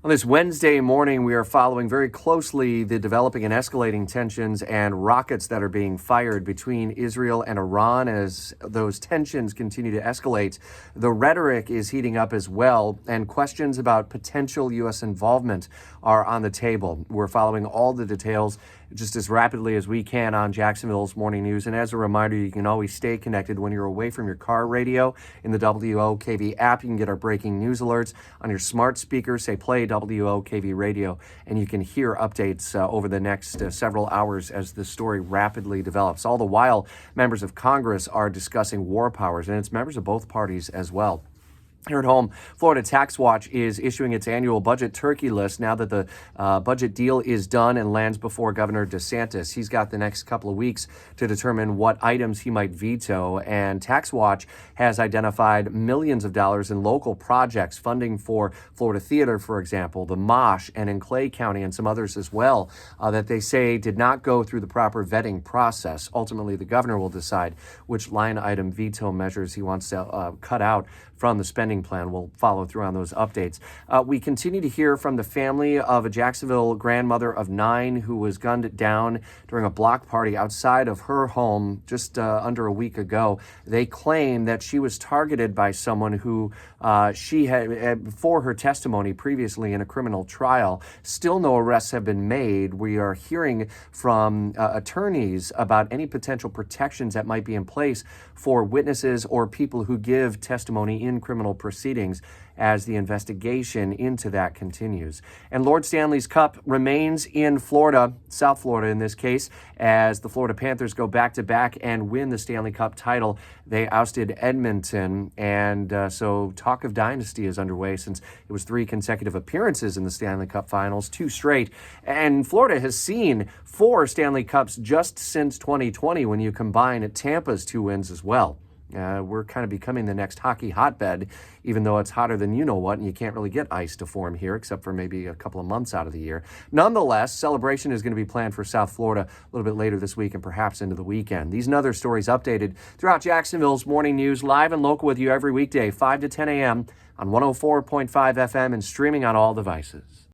On this Wednesday morning, we are following very closely the developing and escalating tensions and rockets that are being fired between Israel and Iran. As those tensions continue to escalate, the rhetoric is heating up as well, and questions about potential U.S. involvement are on the table. We're following all the details just as rapidly as we can on Jacksonville's Morning News. And as a reminder, you can always stay connected when you're away from your car radio in the WOKV app. You can get our breaking news alerts on your smart speaker. Say play WOKV radio, and you can hear updates over the next several hours as the story rapidly develops. All the while, members of Congress are discussing war powers, and it's members of both parties as well. Here at home, Florida Tax Watch is issuing its annual budget turkey list now that the budget deal is done and lands before Governor DeSantis. He's got the next couple of weeks to determine what items he might veto. And Tax Watch has identified millions of dollars in local projects, funding for Florida Theater, for example, the Mosh, and in Clay County and some others as well, that they say did not go through the proper vetting process. Ultimately, the governor will decide which line item veto measures he wants to cut out from the spending plan. We'll follow through on those updates. We continue to hear from the family of a Jacksonville grandmother of 9 who was gunned down during a block party outside of her home just under a week ago. They claim that she was targeted by someone who she had for her testimony previously in a criminal trial. Still no arrests have been made. We are hearing from attorneys about any potential protections that might be in place for witnesses or people who give testimony in criminal proceedings as the investigation into that continues. And Lord Stanley's Cup remains in Florida, South Florida in this case, as the Florida Panthers go back-to-back and win the Stanley Cup title. They ousted Edmonton, and so talk of dynasty is underway since it was 3 consecutive appearances in the Stanley Cup Finals, 2 straight. And Florida has seen 4 Stanley Cups just since 2020 when you combine Tampa's 2 wins as well. We're kind of becoming the next hockey hotbed, even though it's hotter than you know what, and you can't really get ice to form here, except for maybe a couple of months out of the year. Nonetheless, celebration is going to be planned for South Florida a little bit later this week and perhaps into the weekend. These and other stories updated throughout Jacksonville's Morning News, live and local with you every weekday, 5 to 10 a.m. on 104.5 FM and streaming on all devices.